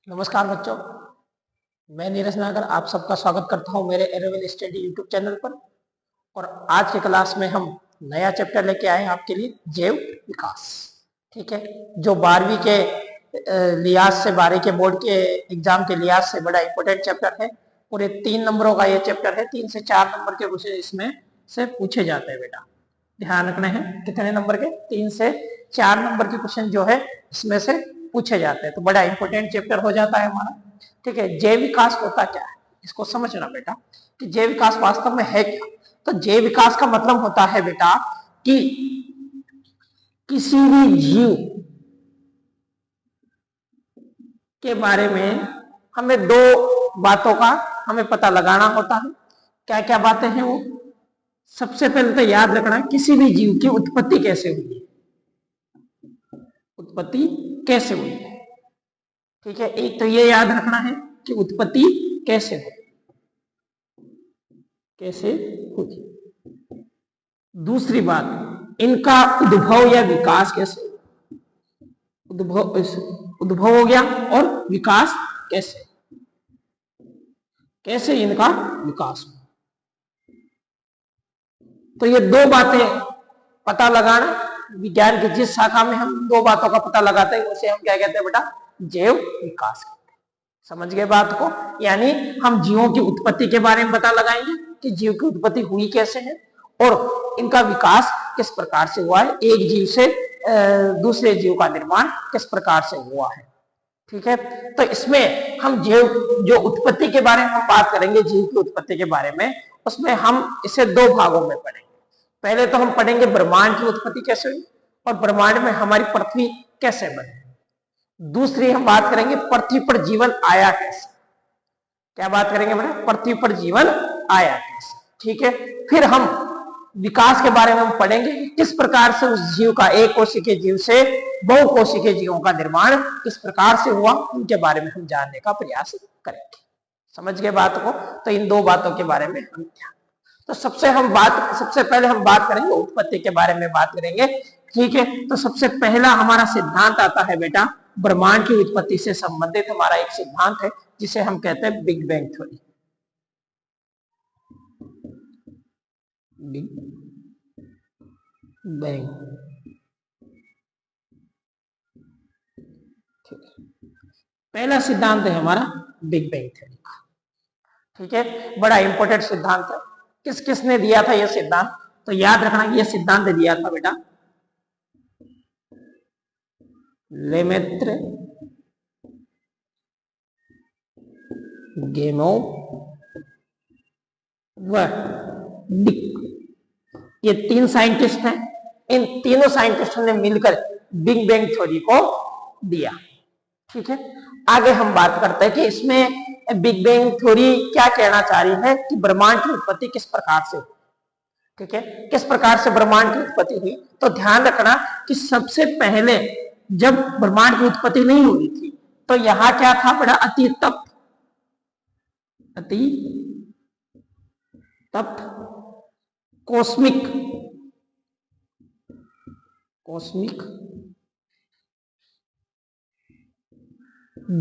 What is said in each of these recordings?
नमस्कार बच्चों, मैं नीरज नागर आप सबका स्वागत करता हूं मेरे एरोविल स्टडी यूट्यूब चैनल पर। और आज के क्लास में हम नया चैप्टर लेके आए हैं आपके लिए, जैव विकास। ठीक है, जो 12वीं के लिहाज से 12वीं के बोर्ड के एग्जाम के लिहाज से बड़ा इंपॉर्टेंट चैप्टर है। पूरे 3 नंबरों का ये चैप्टर है। 3 से 4 नंबर के क्वेश्चन इसमें से पूछे जाते हैं बेटा, ध्यान रखने हैं। कितने नंबर के? 3 से 4 नंबर के क्वेश्चन जो है इसमें से पूछे जाते हैं, तो बड़ा इंपॉर्टेंट चैप्टर हो जाता है हमारा। ठीक है, जैव विकास होता क्या है इसको समझना बेटा, कि जैव विकास वास्तव में है क्या। तो जैव विकास का मतलब होता है बेटा कि किसी भी जीव के बारे में हमें 2 बातों का हमें पता लगाना होता है। क्या क्या बातें हैं वो? सबसे पहले तो याद रखना, किसी भी जीव की उत्पत्ति कैसे हुई है, उत्पत्ति कैसे हुई है। ठीक है, एक तो ये याद रखना है कि उत्पत्ति कैसे हुई, कैसे हुई। दूसरी बात, इनका उद्भव या विकास कैसे, उद्भव हो गया और विकास कैसे, कैसे इनका विकास हुआ। तो ये 2 बातें पता लगाना, विज्ञान की जिस शाखा में हम 2 बातों का पता लगाते हैं उसे हम क्या कहते हैं बेटा? जैव विकास कहते हैं। समझ गए बात को? यानी हम जीवों की उत्पत्ति के बारे में पता लगाएंगे कि जीव की उत्पत्ति हुई कैसे है और इनका विकास किस प्रकार से हुआ है, एक जीव से दूसरे जीव का निर्माण किस प्रकार से हुआ है। ठीक है, तो इसमें हम जीव जो उत्पत्ति के बारे में हम बात करेंगे, जीव की उत्पत्ति के बारे में, उसमें हम इसे 2 भागों में पढ़ेंगे। पहले तो हम पढ़ेंगे ब्रह्मांड की उत्पत्ति कैसे हुई और ब्रह्मांड में हमारी पृथ्वी कैसे बनी। दूसरी हम बात करेंगे पृथ्वी पर जीवन आया कैसे। क्या बात करेंगे बेटा? पृथ्वी पर जीवन आया कैसे। ठीक है, फिर हम विकास के बारे में हम पढ़ेंगे कि किस प्रकार से उस जीव का, एक कोशिकीय जीव से बहुकोशिकीय जीवों का निर्माण किस प्रकार से हुआ, उनके बारे में हम जानने का प्रयास करेंगे। समझ गए बात को? तो इन 2 बातों के बारे में हम ध्यान, तो सबसे पहले हम बात करेंगे उत्पत्ति के बारे में बात करेंगे। ठीक है, तो सबसे पहला हमारा सिद्धांत आता है बेटा, ब्रह्मांड की उत्पत्ति से संबंधित हमारा एक सिद्धांत है जिसे हम कहते हैं big bang theory. Big bang, पहला सिद्धांत है हमारा बिग बैंग थ्योरी का। ठीक है, बड़ा इंपॉर्टेंट सिद्धांत है। किस किसने दिया था यह सिद्धांत? तो याद रखना कि यह सिद्धांत दिया था बेटा लेमेत्र, गेमोव व डिक। ये 3 साइंटिस्ट हैं। इन तीनों साइंटिस्टों ने मिलकर बिग बैंग थ्योरी को दिया। ठीक है, आगे हम बात करते हैं कि इसमें बिग बैंग थ्योरी क्या कहना चाह रही है कि ब्रह्मांड की उत्पत्ति किस प्रकार से। ठीक है, किस प्रकार से ब्रह्मांड की उत्पत्ति हुई। तो ध्यान रखना कि सबसे पहले जब ब्रह्मांड की उत्पत्ति नहीं हुई थी तो यहां क्या था बड़ा? अति तप्त कॉस्मिक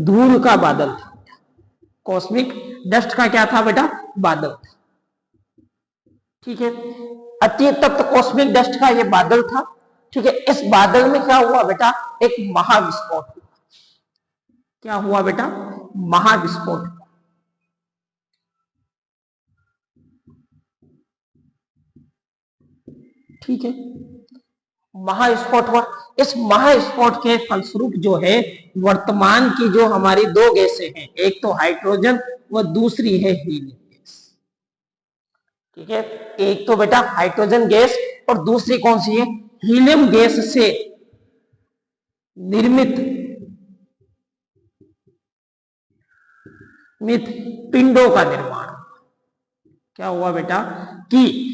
धूल का बादल था। कॉस्मिक डस्ट का क्या था बेटा? बादल था। ठीक है, अति तप्त कॉस्मिक डस्ट का यह बादल था। ठीक है, इस बादल में क्या हुआ बेटा? एक महाविस्फोट हुआ। क्या हुआ बेटा? महाविस्फोट। ठीक है, महाविस्फोट हुआ। इस महाविस्फोट के फलस्वरूप जो है वर्तमान की जो हमारी 2 गैसें हैं, एक तो हाइड्रोजन व दूसरी है हीलियम गैस। ठीक है, एक तो बेटा हाइड्रोजन गैस और दूसरी कौन सी है? हीलियम गैस से निर्मित पिंडों का निर्माण। क्या हुआ बेटा कि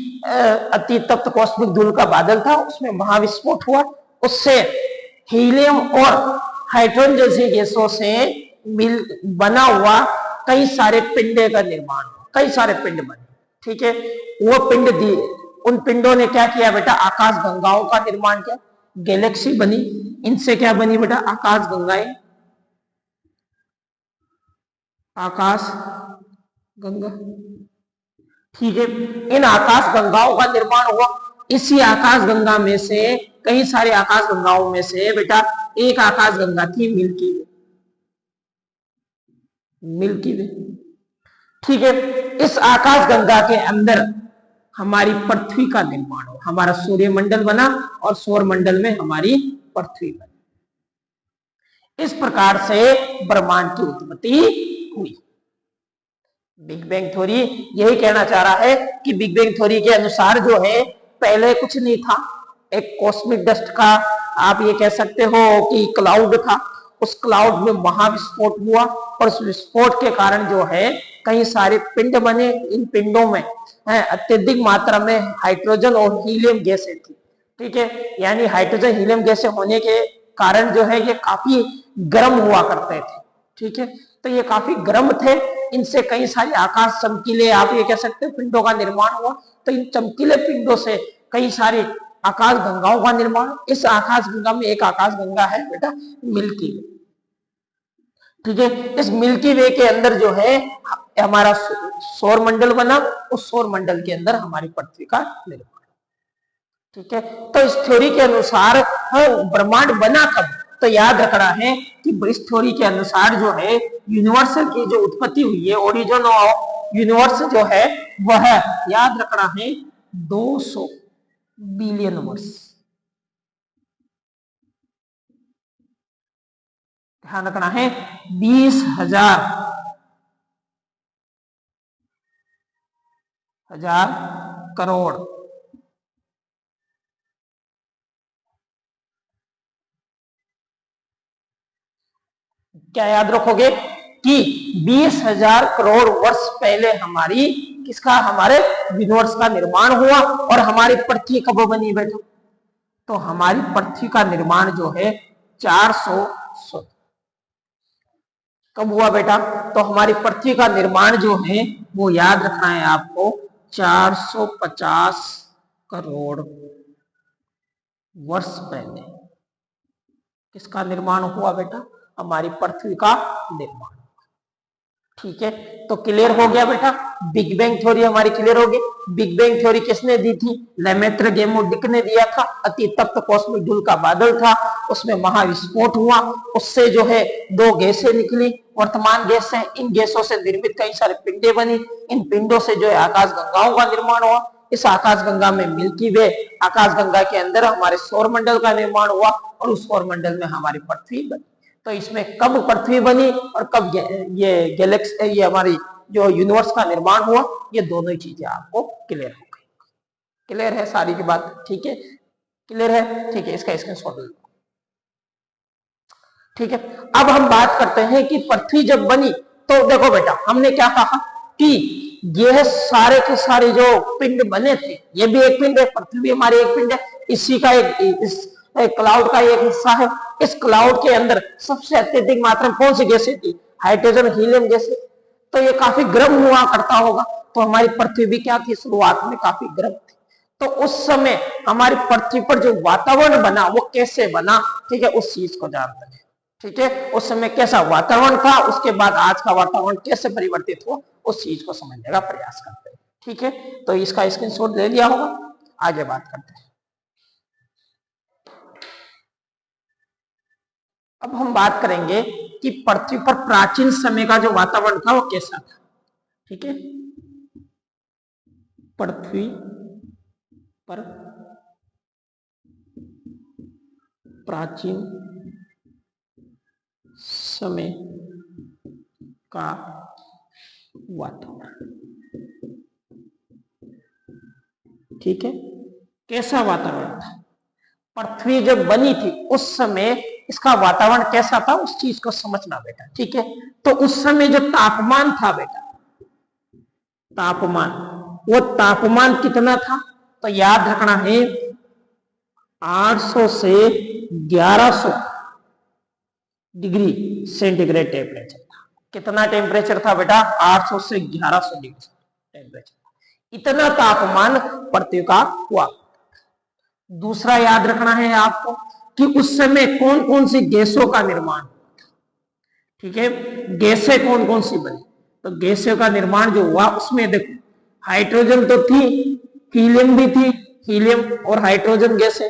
अति तप्त कॉस्मिक धूल का बादल था, उसमें महाविस्फोट हुआ, उससे हीलियम और हाइड्रोजन जैसी गैसों से मिल बना हुआ कई सारे पिंडे का निर्माण, कई सारे पिंड बने। ठीक है, वो पिंड दिए, उन पिंडों ने क्या किया बेटा? आकाश गंगाओं का निर्माण किया, गैलेक्सी बनी। इनसे क्या बनी बेटा? आकाश गंगाएं। आकाश गंगा। ठीक है, इन आकाश गंगाओं का निर्माण हुआ। इसी आकाश गंगा में से, कई सारे आकाश गंगाओं में से बेटा एक आकाश गंगा थी मिल्की वे। मिल्की वे, ठीक है। इस आकाश गंगा के अंदर हमारी पृथ्वी का निर्माण हुआ। हमारा सूर्यमंडल बना और सौर मंडल में हमारी पृथ्वी बनी। इस प्रकार से ब्रह्मांड की उत्पत्ति हुई। बिग बैंग थ्योरी यही कहना चाह रहा है कि बिग बैंग थ्योरी के अनुसार जो है पहले कुछ नहीं था, एक कॉस्मिक डस्ट का आप ये कह सकते हो कि क्लाउड था। उस क्लाउड में महाविस्फोट हुआ और उस विस्फोट के कारण जो है कई सारे पिंड बने। इन पिंडों में अत्यधिक मात्रा में हाइड्रोजन और हीलियम गैसें थी। ठीक है, यानी हाइड्रोजन हीलियम गैसें होने के कारण जो है ये काफी गर्म हुआ करते थे। ठीक है, तो ये काफी गर्म थे। इनसे कई सारे आकाश चमकीले, आप ये कह सकते हो, पिंडों का निर्माण हुआ। तो इन चमकीले पिंडों से कई सारे आकाश गंगाओं का निर्माण। इस आकाश गंगा में एक आकाश गंगा है बेटा मिल्की वे। ठीक है, इस मिल्की वे के अंदर जो है हमारा सौर मंडल बना। उस सौर मंडल के अंदर हमारी पृथ्वी का निर्माण। ठीक है, तो इस थ्योरी के अनुसार ब्रह्मांड बना कब, तो याद रखना है कि इस थ्योरी के अनुसार जो है यूनिवर्स की जो उत्पत्ति हुई है, ओरिजिन ऑफ यूनिवर्स जो है वह याद रखना है 200 बिलियन वर्ष। ध्यान रखना है 20,000 करोड़। क्या याद रखोगे कि 20,000 करोड़ वर्ष पहले हमारी किसका, हमारे यूनिवर्स का निर्माण हुआ। और हमारी पृथ्वी कब बनी बेटा, तो हमारी पृथ्वी का निर्माण जो है 400 कब हुआ बेटा, तो हमारी पृथ्वी का निर्माण जो है वो याद रखना है आपको 450 करोड़ वर्ष पहले किसका निर्माण हुआ बेटा, हमारी पृथ्वी का निर्माण। ठीक है, तो क्लियर हो गया बेटा, बिग बैंग थ्योरी हमारी क्लियर हो गई। बिग बैंग थ्योरी किसने दी थी, लेमेत्र गेमोडिक ने दिया था। अति तप्त कॉस्मिक धूल का बादल था, उसमें महाविस्फोट हुआ, उससे जो है दो गैसें निकली, वर्तमान गैस है। इन गैसों से निर्मित कई सारे पिंडे बनी। इन पिंडों से जो है आकाश गंगाओं का निर्माण हुआ। इस आकाश गंगा में मिल्की वे, आकाश गंगा के अंदर हमारे सौर मंडल का निर्माण हुआ और उस सौर मंडल में हमारी पृथ्वी बनी। तो इसमें कब पृथ्वी बनी और कब ये गैलेक्सी, ये हमारी जो यूनिवर्स का निर्माण हुआ, ये दोनों ही चीजें आपको क्लियर हो गई। क्लियर है सारी की बात, ठीक है, क्लियर है, ठीक है, इसका स्क्रीनशॉट ले लो। ठीक है, अब हम बात करते हैं कि पृथ्वी जब बनी तो देखो बेटा हमने क्या कहा कि ये सारे के सारे जो पिंड बने थे, ये भी एक पिंड है, पृथ्वी भी हमारी एक पिंड है, इसी का इस क्लाउड का एक हिस्सा है। इस क्लाउड के अंदर सबसे अत्यधिक मात्रा में कौन सी गैसें थी, हाइड्रोजन हीलियम गैसें। तो ये काफी गर्म हुआ करता होगा। तो हमारी पृथ्वी भी क्या थी, शुरुआत में काफी गर्म थी। तो उस समय हमारी पृथ्वी पर जो वातावरण बना वो कैसे बना, ठीक है, उस चीज को जानते हैं। ठीक है, उस समय कैसा वातावरण था, उसके बाद आज का वातावरण कैसे परिवर्तित हुआ, उस चीज को समझने का प्रयास करते हैं। ठीक है, तो इसका स्क्रीनशॉट ले लिया होगा, आगे बात करते हैं। अब हम बात करेंगे कि पृथ्वी पर प्राचीन समय का जो वातावरण था वो कैसा था। ठीक है, पृथ्वी पर प्राचीन समय का वातावरण, ठीक है, कैसा वातावरण था। पृथ्वी जब बनी थी उस समय इसका वातावरण कैसा था, उस चीज को समझना बेटा। ठीक है, तो उस समय जो तापमान था बेटा, तापमान, वो तापमान कितना था, तो याद रखना है 800 से 1100 डिग्री सेंटीग्रेड टेम्परेचर था। कितना टेम्परेचर था बेटा, 800 से 1100 डिग्री टेम्परेचर। इतना तापमान पृथ्वी का हुआ। दूसरा याद रखना है आपको कि उस समय कौन कौन सी गैसों का निर्माण हुआ था। ठीक है, गैसें कौन कौन सी बनी, तो गैसों का निर्माण जो हुआ उसमें देखो हाइड्रोजन तो थी, हीलियम भी थी, हीलियम और हाइड्रोजन गैस है,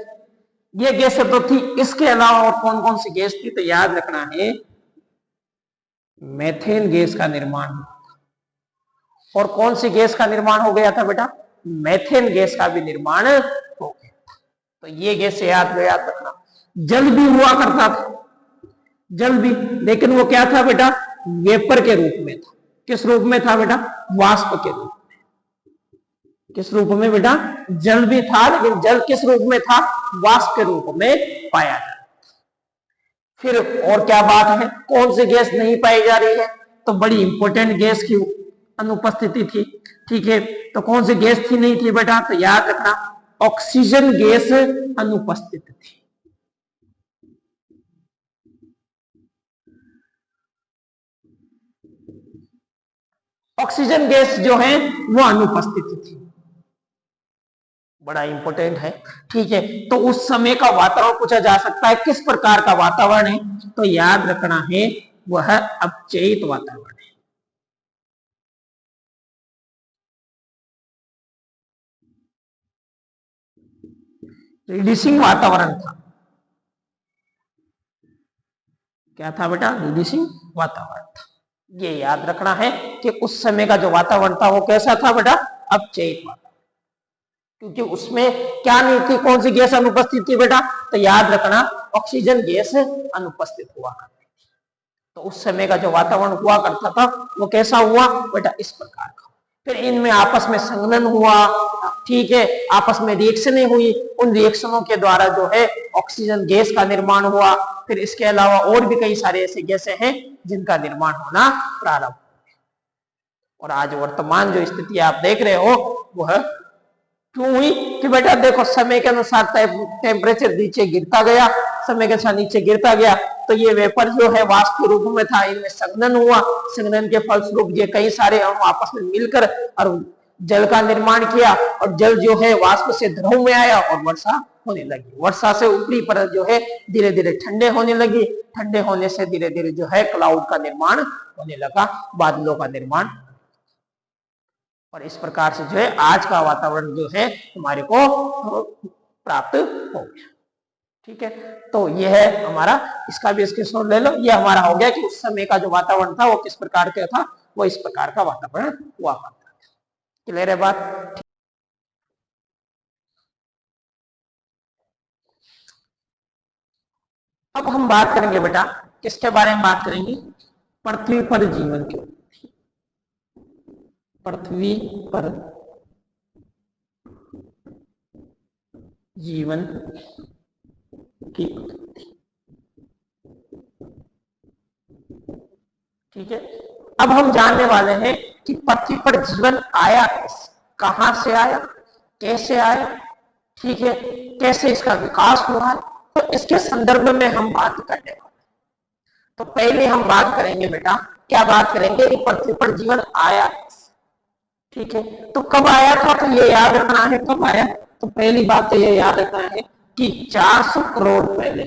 ये गैसें तो थी। इसके अलावा और कौन कौन सी गैस थी? तो याद रखना है मेथेन गैस का निर्माण हुआ। और कौन सी गैस का निर्माण हो गया था बेटा? मेथेन गैस का भी निर्माण हो गया था। तो ये गैस याद रखना। जल भी हुआ करता था, जल भी, लेकिन वो क्या था बेटा? वेपर के रूप में था। किस रूप में था बेटा? वाष्प के रूप में। किस रूप में बेटा? जल भी था, लेकिन जल किस रूप में था? वाष्प के रूप में पाया जाता। फिर और क्या बात है? कौन सी गैस नहीं पाई जा रही है? तो बड़ी इंपॉर्टेंट गैस की अनुपस्थिति थी। ठीक है, तो कौन सी गैस थी नहीं थी बेटा? तो याद रखना ऑक्सीजन गैस अनुपस्थित थी। ऑक्सीजन गैस जो है वो अनुपस्थित थी, बड़ा इंपॉर्टेंट है। ठीक है, तो उस समय का वातावरण पूछा जा सकता है, किस प्रकार का वातावरण है? तो याद रखना है वह अपचयित वातावरण है। रिड्यूसिंग वातावरण था। क्या था बेटा? रिड्यूसिंग वातावरण था। ये याद रखना है कि उस समय का जो वातावरण था वो कैसा था बेटा? अपचयित वातावरण। क्योंकि उसमें क्या नहीं थी? कौन सी गैस अनुपस्थित थी बेटा? तो याद रखना ऑक्सीजन गैस अनुपस्थित हुआ करती थी। तो उस समय का जो वातावरण हुआ करता था वो कैसा हुआ बेटा? इस प्रकार का। फिर इनमें आपस में संघनन हुआ, ठीक है, आपस में रिएक्शनें हुई, उन रिएक्शनों के द्वारा जो है ऑक्सीजन गैस का निर्माण हुआ। फिर इसके अलावा और भी कई सारे ऐसे गैसें हैं जिनका निर्माण होना प्रारंभ हुआ। और आज वर्तमान जो स्थिति आप देख रहे हो वह क्यों हुई? कि बेटा देखो समय के अनुसार टेम्परेचर नीचे गिरता गया, समय के साथ नीचे गिरता गया, तो ये वेपर जो है वाष्प के रूप में था, इनमें संघनन हुआ, संघनन के फलस्वरूप ये कई सारे अणु आपस में मिलकर और जल का निर्माण किया, और जल जो है वाष्प से द्रव में आया और वर्षा होने लगी। वर्षा से ऊपरी परत जो है धीरे धीरे ठंडे होने लगी, ठंडे होने से धीरे धीरे जो है क्लाउड का निर्माण होने लगा, बादलों का निर्माण। और इस प्रकार से जो है आज का वातावरण जो है हमारे को प्राप्त हो गया। ठीक है, तो ये है हमारा, इसका भी स्क्रीनशॉट ले लो। ये हमारा हो गया कि उस समय का जो वातावरण था वो किस प्रकार का था, वो इस प्रकार का वातावरण हुआ करता था। क्लियर है बात? अब हम बात करेंगे बेटा किसके बारे में बात करेंगे? पृथ्वी पर जीवन के, पृथ्वी पर जीवन की उत्पत्ति। ठीक है, अब हम जानने वाले हैं कि पृथ्वी पर जीवन आया कैसे, कहां से आया, कैसे आया, ठीक है, कैसे इसका विकास हुआ है, तो इसके संदर्भ में हम बात करने वाले। तो पहले हम बात करेंगे बेटा, क्या बात करेंगे कि पृथ्वी पर जीवन आया कैसे। ठीक है, तो कब आया था? तो ये याद रखना है कब आया। तो पहली बात तो ये याद रखना है कि 400 करोड़ पहले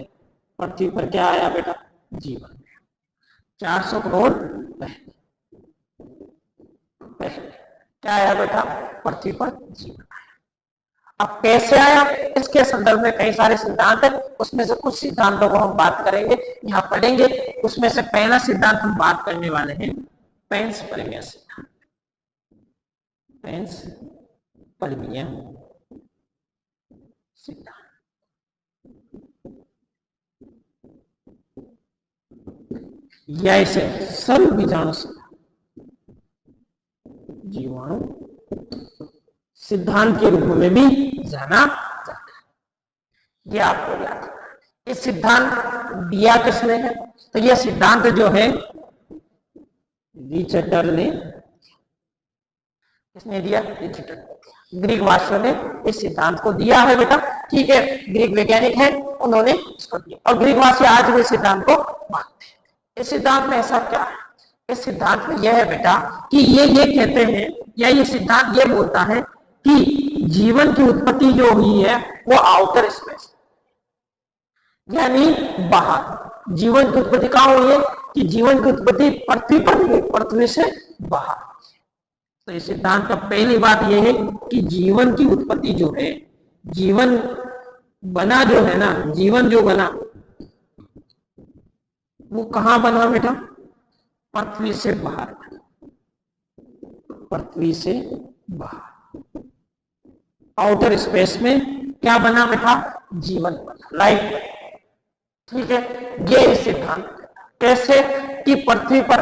पृथ्वी पर क्या आया बेटा? जीवन। 400 करोड़ पहले क्या आया बेटा? पृथ्वी पर जीवन आया। अब कैसे आया, इसके संदर्भ में कई सारे सिद्धांत है, उसमें से कुछ सिद्धांतों को हम बात करेंगे, यहाँ पढ़ेंगे। उसमें से पहला सिद्धांत हम बात करने वाले हैं पेंस-परमिया सिद्धांत। पेंस-परमिया सिद्धांत। या इसे सर्व बीजाणु जीवाणु सिद्धांत के रूप में भी जाना जाता है। ये आपको याद है। ये सिद्धांत दिया किसने है? तो यह सिद्धांत जो है रिचर्डर ने, किसने दिया? रिचर्डर ने। ग्रीक वासियों ने इस सिद्धांत को दिया है बेटा। ठीक है, ग्रीक वैज्ञानिक है, उन्होंने इसको दिया, और ग्रीक वासी आज भी सिद्धांत को मानते हैं। इस सिद्धांत में ऐसा क्या है? इस सिद्धांत में यह है बेटा कि ये कहते हैं, या ये सिद्धांत ये बोलता है कि जीवन की उत्पत्ति जो हुई है वो आउटर स्पेस, यानी बाहर। जीवन की उत्पत्ति कहां हुई है? कि जीवन की उत्पत्ति पृथ्वी पर नहीं, पृथ्वी से बाहर। तो इस सिद्धांत का पहली बात यह है कि जीवन की उत्पत्ति जो है, जीवन बना जो है ना, जीवन जो बना वो कहां बना बेटा? पृथ्वी से बाहर, पृथ्वी से बाहर आउटर स्पेस में क्या बना बेटा? जीवन बना, लाइफ बना। ठीक है, ये सिद्धांत कैसे कि पृथ्वी पर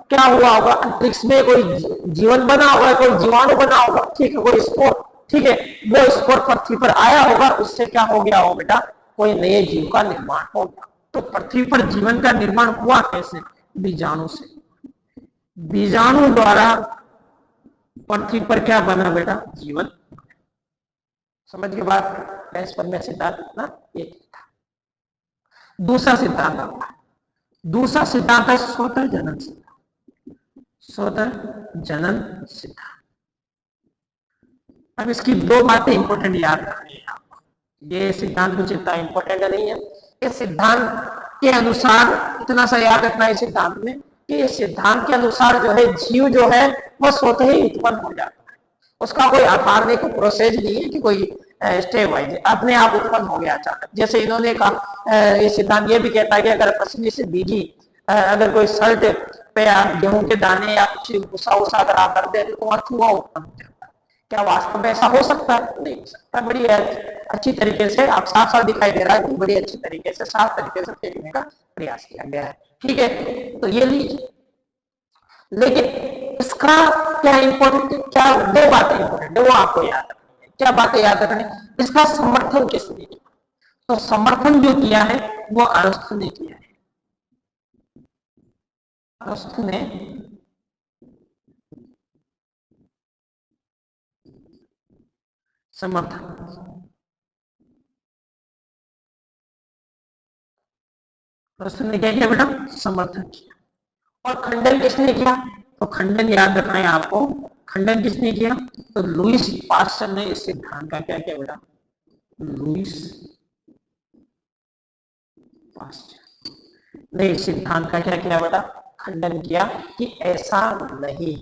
क्या हुआ होगा, अंतरिक्ष में कोई जीवन बना होगा, कोई जीवाणु बना होगा, ठीक है, कोई स्पोर, ठीक है, वो स्पोर पृथ्वी पर आया होगा, उससे क्या हो गया हो बेटा? कोई नए जीव का निर्माण हो गया। तो पृथ्वी पर जीवन का निर्माण हुआ कैसे? बीजाणु से। बीजाणु द्वारा पृथ्वी पर क्या बना बेटा? जीवन। समझ के बाद पैंसठवां सिद्धांत ना ये था। दूसरा सिद्धांत आता है, दूसरा सिद्धांत है स्वतः जनन सिद्धांत। स्वतः जनन सिद्धांत। अब इसकी दो बातें इंपॉर्टेंट याद रखनी है आपको। ये सिद्धांत कुछ इतना इंपॉर्टेंट नहीं है। इस सिद्धांत के अनुसार इतना सा याद रखना है सिद्धांत में कि इस सिद्धांत के अनुसार जो है जीव जो है वो स्वतः ही उत्पन्न हो जाता है। उसका कोई आधार नहीं, कोई प्रोसेस नहीं है कि कोई स्टेप वाइज अपने आप उत्पन्न हो गया अचानक। जैसे इन्होंने कहा, ये सिद्धांत ये भी कहता है कि अगर पसीने से भीगी अगर कोई शर्ट पे गेहूं के दाने या कुछ भूसा वूसा अगर आप कर दे तो वहां चूहा उत्पन्न हो जाता है। क्या वास्तव में ऐसा हो सकता है? नहीं हो सकता। बड़ी अच्छी तरीके से आप साफ साफ दिखाई दे रहा है कि बड़ी अच्छी तरीके से साफ तरीके से फेंकने का प्रयास किया गया है। ठीक है, तो ये लीजिए। लेकिन इसका क्या इंपॉर्टेंट, क्या दो बातें इंपॉर्टेंट है वो आपको याद रखनी है। क्या बातें याद रखनी? इसका समर्थन किसने किया? तो समर्थन जो किया है वो अरस्तु ने किया है। अरस्तु ने समर्थन, अरस्तु ने क्या किया बेटा? समर्थन किया। और खंडन किसने किया? तो खंडन याद रखना है आपको। खंडन किसने किया? तो लुईस पास्चर ने इस सिद्धांत का क्या किया बेटा? लुईस पास्चर ने इस सिद्धांत का क्या किया बेटा? खंडन किया कि ऐसा नहीं।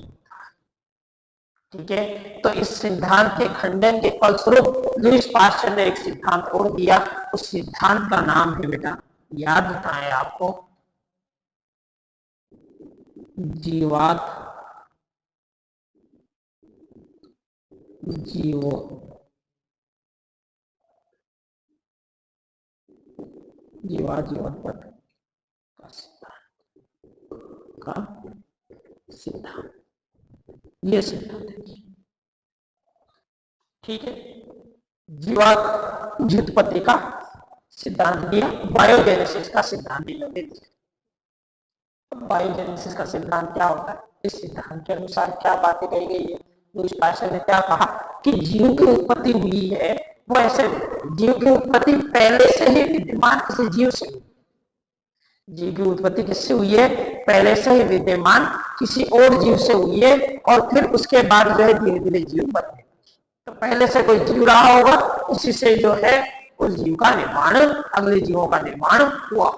ठीक है, तो इस सिद्धांत के खंडन के फलस्वरूप लुईस पास्चर ने एक सिद्धांत और दिया। उस सिद्धांत का नाम है बेटा, याद रखना है आपको, जीवात जीवो जीवात्मक का सिद्धांत। ये सिद्धांत है। ठीक है, जीवात व्युत्पत्ति का सिद्धांत दिया। बायोजेनेसिस का सिद्धांत इन्होंने दिया। बायोजेनेसिस का सिद्धांत क्या होता है? इस सिद्धांत के अनुसार क्या बातें कही गई है? लुईस पास्चर ने क्या कहा कि जीव की उत्पत्ति हुई है वो ऐसे, जीव की उत्पत्ति पहले से ही विद्यमान किसी जीव से हुई। जीव की उत्पत्ति किससे हुई है? पहले से ही विद्यमान किसी और जीव से हुई है, और फिर उसके बाद जो है धीरे धीरे जीव बने। तो पहले से कोई जीव रहा होगा, उसी से जो है उस जीव का निर्माण, अगले जीवों का निर्माण हुआ,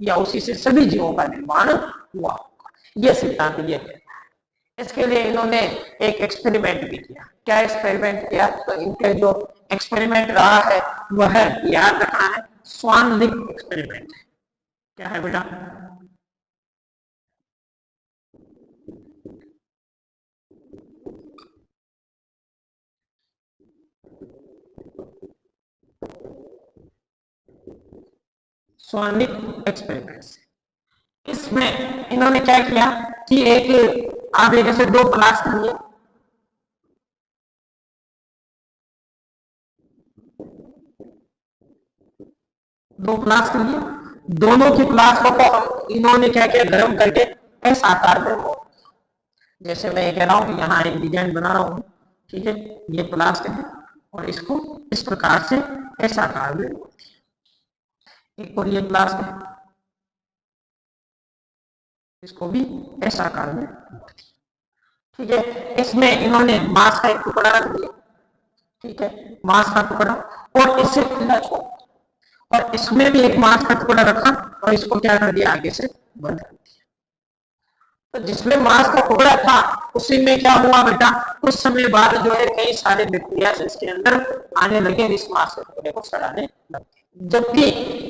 या उसी से सभी जीवों का निर्माण हुआ। यह सिद्धांत ये कहता है। इसके लिए इन्होंने एक एक्सपेरिमेंट भी किया। क्या एक्सपेरिमेंट किया? तो इनके जो एक्सपेरिमेंट रहा है वह याद रखना है, स्वान लिक एक्सपेरिमेंट है। क्या है बेटा? स्वान लिक एक्सपेरिमेंट। इसमें इन्होंने क्या किया कि एक आप एक ऐसे दो फ्लास्क लिए, दो फ्लास्क लिए, दोनों की फ्लास्कों को इन्होंने क्या किया? गर्म करके ऐसा आकार में, जैसे मैं ये कह रहा हूं कि यहाँ एक डिजाइन बना रहा हूं, ठीक है, ये फ्लास्क है और इसको इस प्रकार से ऐसा आकार में, एक और ये फ्लास्क है, इसको भी ऐसा आकार में। ठीक है, इसमें इन्होंने मांस का एक टुकड़ा रख दिया। ठीक है, मांस का टुकड़ा, और इसे खुला छोड़, और इसमें भी एक मांस का टुकड़ा रखा और इसको क्या कर दिया? आगे से बंद कर दिया। तो जिसमें मांस का टुकड़ा था उसी में क्या हुआ बेटा, कुछ समय बाद जो है कई सारे बैक्टीरिया इसके अंदर आने लगे, इस मांस के टुकड़े को सड़ाने लगे। जबकि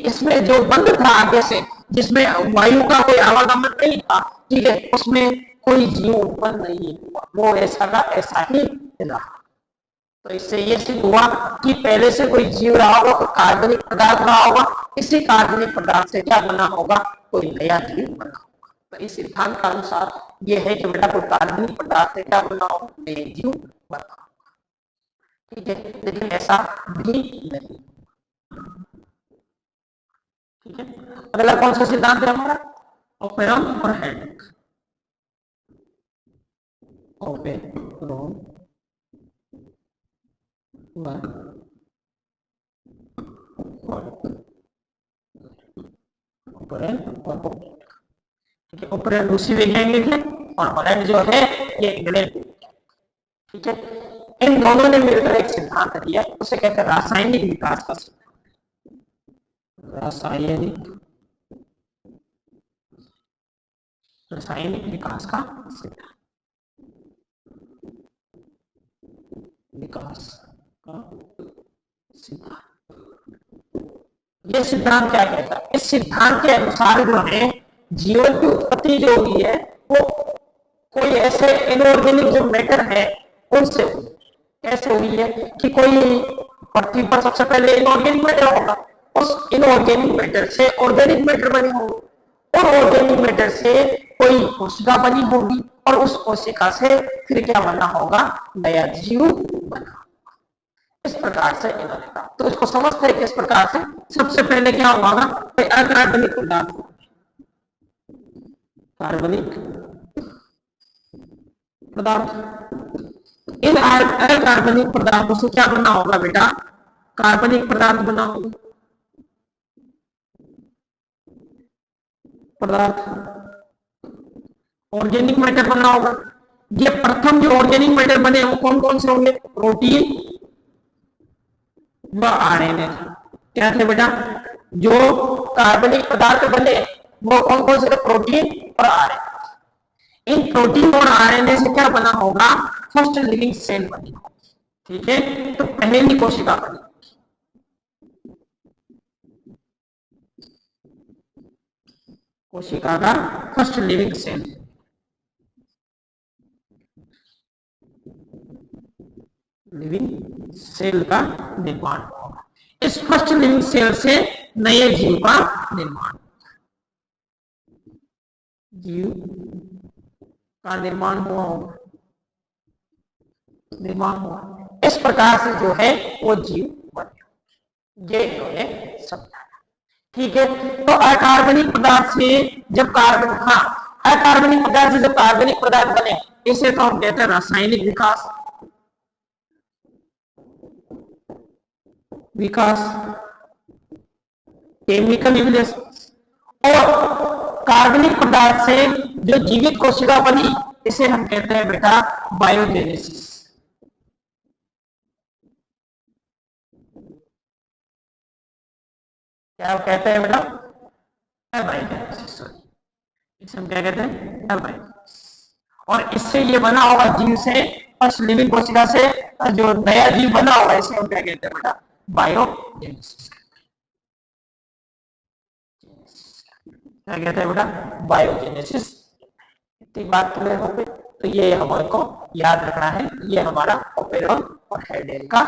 इसमें जो बंद था आगे से, जिसमें वायु का कोई आवागमन नहीं था, ठीक है, उसमें कोई जीव उत्पन्न नहीं हुआ, वो ऐसा का ऐसा ही रहा। तो इससे ये सिद्ध हुआ कि पहले से कोई जीव रहा होगा, कोई कार्बनिक पदार्थ रहा होगा, इसी कार्बनिक पदार्थ से क्या बना होगा, कोई नया जीव बना होगा। तो इस सिद्धांत का अनुसार ये है कि बेटा कोई कार्बनिक पदार्थ से क्या बना होगा, नया जीव बना होगा, ठीक है, लेकिन ऐसा भी नहीं, ठीक है। अगला कौन सा सिद्धांत है हमारा, ओपेरॉन और हेडेक। ओपेरॉन ऑपरेंड उसी वैज्ञानिक है और ऑपरेंड जो है ये इंग्लैंड, ठीक है। इन दोनों ने मिलकर एक सिद्धांत दिया, उसे कहते हैं रासायनिक विकास का सिद्धांत। रासायनिक विकास का सिद्धांत, विकास का सिद्धांत। ये सिद्धांत क्या कहता है, इस सिद्धांत के अनुसार जो है जीवन की उत्पत्ति जो हुई है वो कोई ऐसे इनऑर्गेनिक जो मैटर है उनसे कैसे हुई है कि कोई पृथ्वी पर सबसे पहले इनऑर्गेनिक मैटर होगा, उस इनऑर्गेनिक मैटर से ऑर्गेनिक मैटर बनी होगी, और ऑर्गेनिक मैटर से कोई कोशिका बनी होगी, और उस कोशिका से फिर क्या बना होगा, नया जीव बना। इस प्रकार से इन्होंने कहा। तो इसको समझते हैं किस प्रकार से, सबसे पहले क्या होगा, अकार्बनिक पदार्थ, कार्बनिक पदार्थ, इन अकार्बनिक पदार्थों से क्या बना होगा बेटा, कार्बनिक पदार्थ बना होगा, पदार्थ ऑर्गेनिक मैटर बना होगा। ये प्रथम जो ऑर्गेनिक मैटर बने वो कौन कौन से होंगे, प्रोटीन व आरएनए। क्या थे बेटा, जो कार्बनिक पदार्थ बने वो कौन कौन से, प्रोटीन और आरएनए। इन प्रोटीन और आरएनए से क्या बना होगा, फर्स्ट लिविंग सेल बनी होगी, ठीक है। तो पहली कोशिका बनी, कोशिका का first living cell, living cell का निर्माण होगा। इस फर्स्ट लिविंग सेल से नए जीव का निर्माण, जीव का निर्माण हुआ होगा, निर्माण हुआ। इस प्रकार से जो है वो जीव बने, ये इन्होंने समझाया, ठीक है। तो अकार्बनिक पदार्थ से जब कार्बन, हाँ, अकार्बनिक पदार्थ से जब कार्बनिक पदार्थ बने, इसे तो हम कहते हैं रासायनिक विकास, विकास, केमिकल इवोल्यूशन। और कार्बनिक पदार्थ से जो जीवित कोशिका बनी, इसे हम कहते हैं बेटा बायोजेनेसिस। क्या कहते हैं बेटा, बायोजेनेसिस, इसे हम क्या कहते हैं, बायोजेनेसिस। और इससे ये बना होगा जीव से, फर्स्ट लिविंग कोशिका से जो नया जीव बना होगा, इसे हम क्या कहते हैं बेटा, बायोजेनेसिस। क्या कहते हैं बेटा, बायोजेनेसिस। इतनी बात क्लियर हो गई। तो ये हमारे को याद रखना है, ये हमारा ओपेरॉन और हेडेक का